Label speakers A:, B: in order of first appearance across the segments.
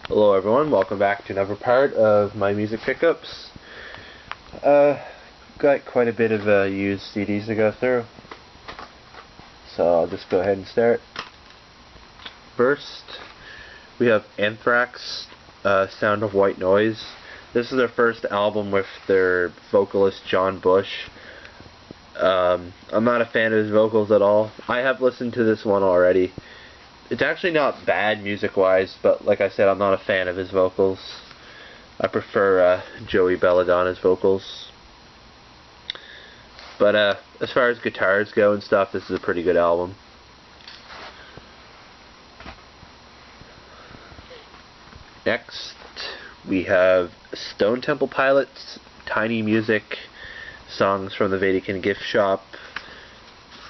A: Hello everyone, welcome back to another part of my music pickups. Got quite a bit of used CDs to go through, so I'll just go ahead and start. First, we have Anthrax, Sound of White Noise. This is their first album with their vocalist John Bush. I'm not a fan of his vocals at all. I have listened to this one already. It's actually not bad music-wise, but like I said, I'm not a fan of his vocals. I prefer Joey Belladonna's vocals. But as far as guitars go and stuff, this is a pretty good album. Next, we have Stone Temple Pilots, Tiny Music, Songs from the Vatican Gift Shop.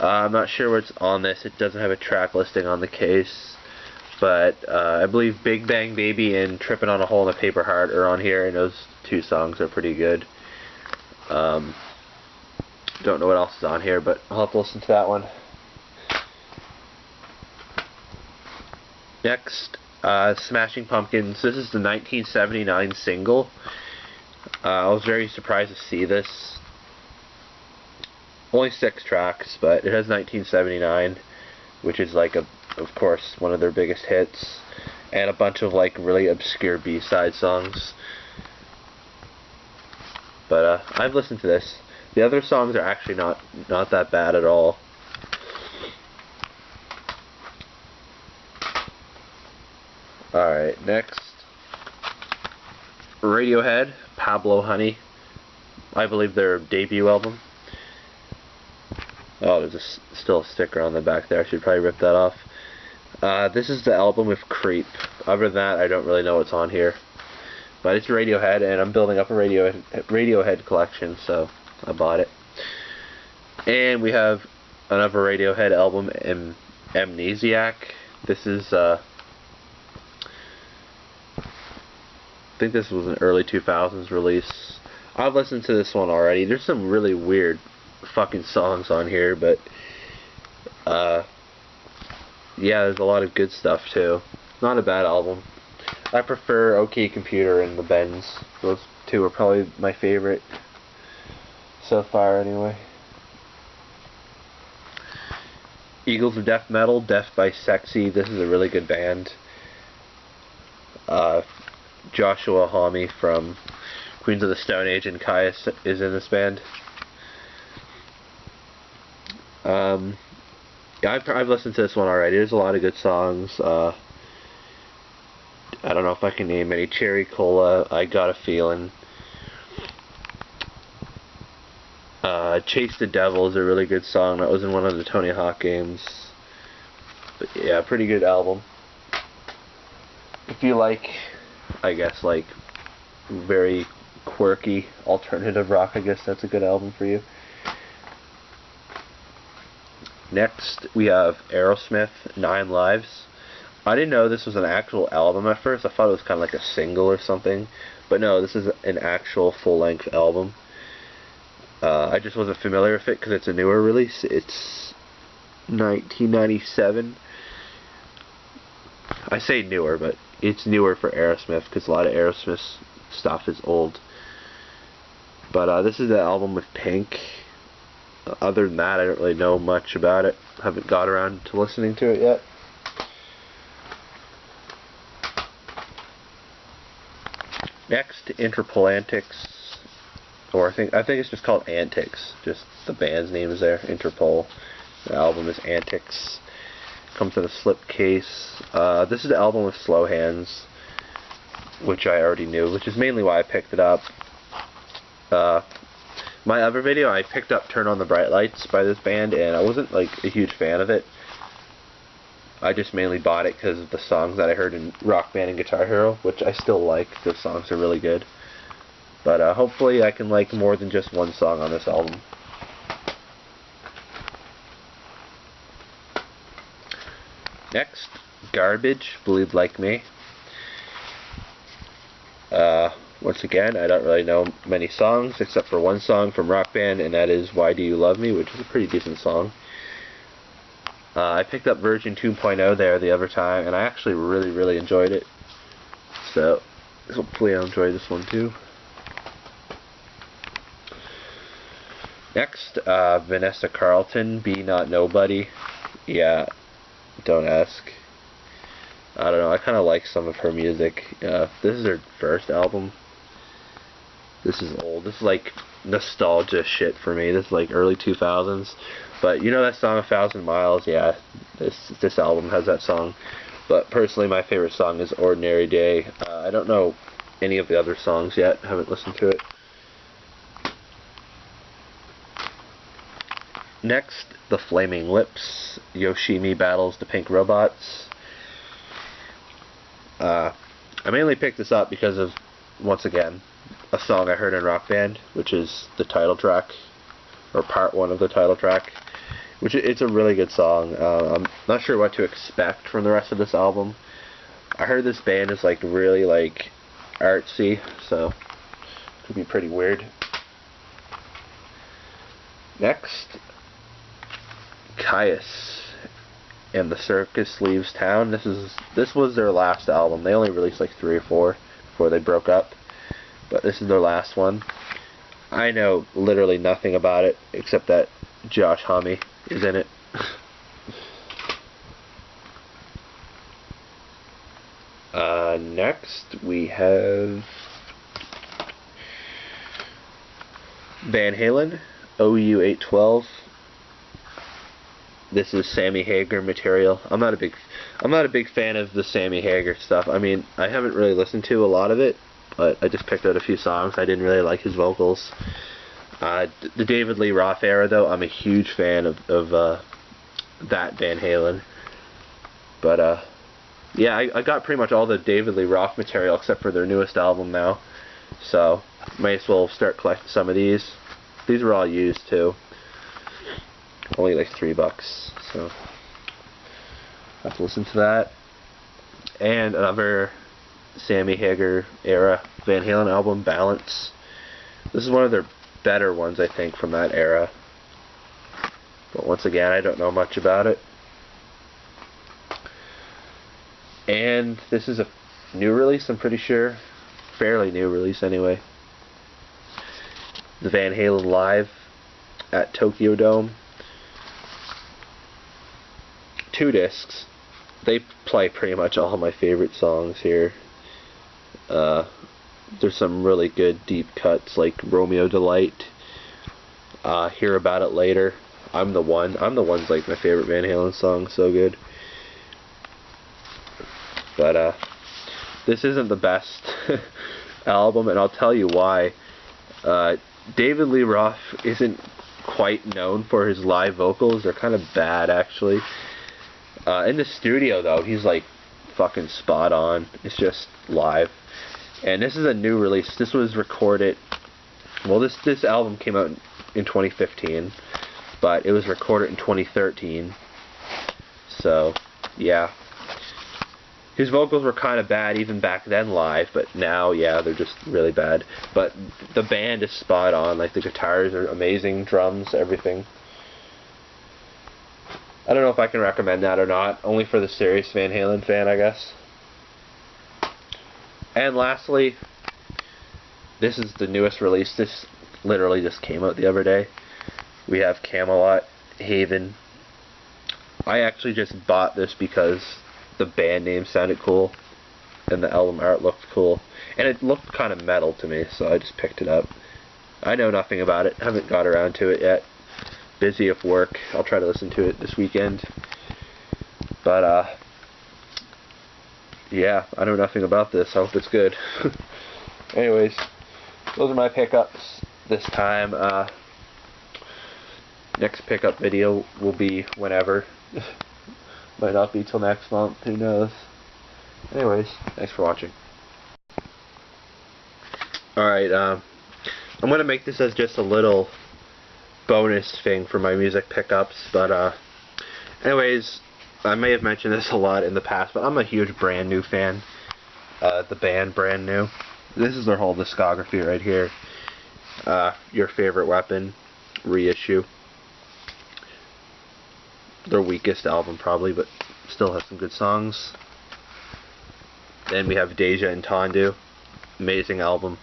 A: I'm not sure what's on this. It doesn't have a track listing on the case, but I believe Big Bang Baby and Trippin' on a Hole in a Paper Heart are on here, and those two songs are pretty good. Don't know what else is on here, but I'll have to listen to that one. Next, Smashing Pumpkins. This is the 1979 single. I was very surprised to see this. Only 6 tracks, but it has 1979, which is like, of course, one of their biggest hits, and a bunch of like really obscure B-side songs. But I've listened to this. The other songs are actually not that bad at all. Alright, next, Radiohead, Pablo Honey. I believe their debut album. Oh, there's still a sticker on the back there. I should probably rip that off. This is the album with Creep. Other than that, I don't really know what's on here. But it's Radiohead, and I'm building up a Radiohead collection, so I bought it. And we have another Radiohead album, Amnesiac. This is, I think this was an early 2000s release. I've listened to this one already. There's some really weird fucking songs on here, but yeah, there's a lot of good stuff too. Not a bad album. I prefer OK Computer and The Bends. Those two are probably my favorite so far anyway. Eagles of Death Metal, Death by Sexy. This is a really good band. Joshua Homme from Queens of the Stone Age and Kyuss is in this band. Yeah, I've listened to this one already. There's a lot of good songs. I don't know if I can name any. Cherry Cola, I Got a Feeling. Chase the Devil is a really good song. That was in one of the Tony Hawk games. But yeah, pretty good album. If you like, I guess, like very quirky alternative rock, I guess that's a good album for you. Next, we have Aerosmith, 9 Lives. I didn't know this was an actual album at first. I thought it was kind of like a single or something. But no, this is an actual full-length album. I just wasn't familiar with it because it's a newer release. It's 1997. I say newer, but it's newer for Aerosmith because a lot of Aerosmith stuff is old. But this is the album with Pink. Other than that, I don't really know much about it. Haven't got around to listening to it yet. Next, Interpol Antics, or I think it's just called Antics. Just the band's name is there, Interpol. The album is Antics. Comes in a slipcase. This is the album with Slow Hands, which I already knew, which is mainly why I picked it up. My other video, I picked up Turn on the Bright Lights by this band, and I wasn't like a huge fan of it. I just mainly bought it because of the songs that I heard in Rock Band and Guitar Hero, which I still like. Those songs are really good. But hopefully I can like more than just one song on this album. Next, Garbage, Bleed Like Me. Once again, I don't really know many songs except for one song from Rock Band, and that is Why Do You Love Me, which is a pretty decent song. I picked up version 2.0 there the other time, and I actually really enjoyed it. So hopefully I'll enjoy this one too. Next, Vanessa Carlton, Be Not Nobody. Yeah, don't ask. I don't know, I kind of like some of her music. This is her first album. This is old. This is like nostalgia shit for me. This is like early 2000s. But you know that song 1,000 Miles? Yeah, this album has that song. But personally, my favorite song is Ordinary Day. I don't know any of the other songs yet. Haven't listened to it. Next, The Flaming Lips. Yoshimi battles the Pink Robots. I mainly picked this up because of, once again, a song I heard in Rock Band, which is the title track, or part one of the title track. Which it's a really good song. I'm not sure what to expect from the rest of this album. I heard this band is like really like artsy, so it could be pretty weird. Next, Kyuss and the Circus Leaves Town. This was their last album. They only released like 3 or 4 before they broke up, but this is their last one. I know literally nothing about it except that Yoshimi is in it. Next we have Van Halen, OU 812. This is Sammy Hagar material. I'm not a big fan of the Sammy Hagar stuff. I mean, I haven't really listened to a lot of it, but I just picked out a few songs. I didn't really like his vocals. The David Lee Roth era, though, I'm a huge fan of that Van Halen. But yeah, I got pretty much all the David Lee Roth material except for their newest album now. So might as well start collecting some of these. These were all used too. Only like $3, so I have to listen to that. And another Sammy Hagar era Van Halen album, Balance. This is one of their better ones, I think, from that era. But once again, I don't know much about it. And this is a new release, I'm pretty sure. Fairly new release, anyway. The Van Halen Live at Tokyo Dome. 2 discs. They play pretty much all my favorite songs here. There's some really good deep cuts like Romeo Delight, Hear About It Later, I'm the One's like my favorite Van Halen song, so good. But this isn't the best album, and I'll tell you why. David Lee Roth isn't quite known for his live vocals. They're kind of bad, actually. In the studio, though, he's like fucking spot on. It's just live. And this is a new release. This was recorded, well, this album came out in 2015, but it was recorded in 2013. So, yeah. His vocals were kind of bad even back then live, but now, yeah, they're just really bad. But the band is spot on. Like, the guitars are amazing, drums, everything. I don't know if I can recommend that or not. Only for the serious Van Halen fan, I guess. And lastly, this is the newest release. This literally just came out the other day. We have Kamelot, Haven. I actually just bought this because the band name sounded cool and the album art looked cool. And it looked kind of metal to me, so I just picked it up. I know nothing about it. Haven't got around to it yet. Busy at work. I'll try to listen to it this weekend. But, yeah, I know nothing about this. I hope it's good. Anyways, those are my pickups this time. Next pickup video will be whenever. Might not be till next month. Who knows? Anyways, thanks for watching. Alright, I'm going to make this as just a little bonus thing for my music pickups, but anyways, I may have mentioned this a lot in the past, but I'm a huge Brand New fan. The band Brand New. This is their whole discography right here. Your Favorite Weapon, reissue. Their weakest album probably, but still has some good songs. Then we have Deja and Tondu. Amazing album.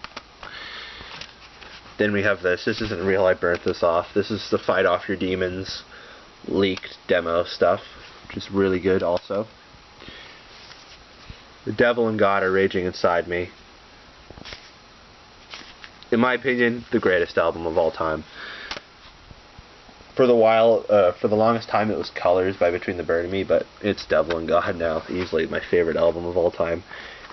A: Then we have this. This isn't real, I burnt this off. This is the Fight Off Your Demons leaked demo stuff, which is really good also. The Devil and God Are Raging Inside Me. In my opinion, the greatest album of all time. For the longest time it was Colors by Between the Bird and Me, but it's Devil and God now, easily my favorite album of all time.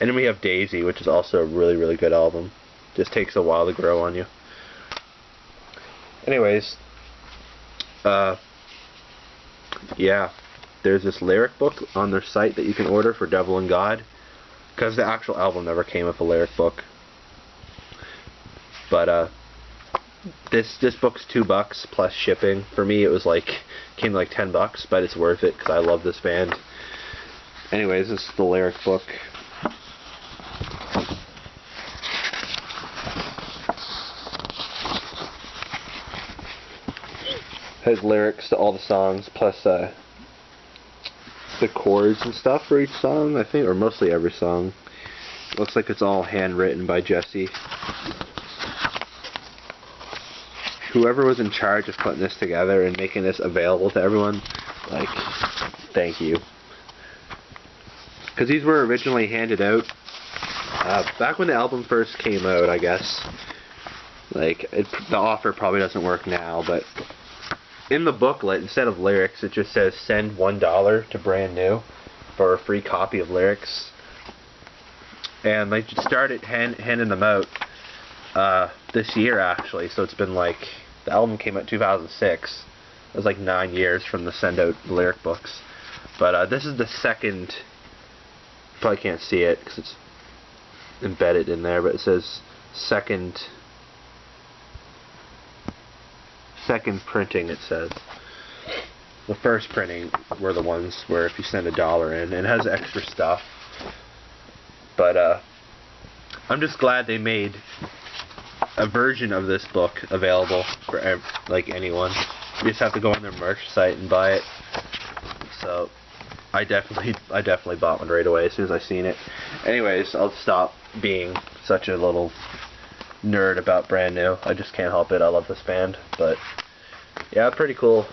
A: And then we have Daisy, which is also a really, really good album. Just takes a while to grow on you. Anyways, yeah, there's this lyric book on their site that you can order for Devil and God, because the actual album never came with a lyric book. But this book's $2 plus shipping. For me, it was came to like $10, but it's worth it because I love this band. Anyways, this is the lyric book. Has lyrics to all the songs, plus the chords and stuff for each song, I think, or mostly every song. Looks like it's all handwritten by Jesse. Whoever was in charge of putting this together and making this available to everyone, thank you. Because these were originally handed out back when the album first came out, I guess. The offer probably doesn't work now, but in the booklet, instead of lyrics, it just says send $1 to Brand New for a free copy of lyrics. And they started handing them out this year, actually. So it's been the album came out in 2006. It was 9 years from the send out lyric books. But this is the second. You probably can't see it because it's embedded in there, but it says second printing, it says. The first printing were the ones where if you send $1 in, and it has extra stuff. But I'm just glad they made a version of this book available for anyone. You just have to go on their merch site and buy it. So I definitely bought one right away as soon as I seen it. Anyways, I'll stop being such a little nerd about Brand New. I just can't help it. I love this band. But yeah, pretty cool.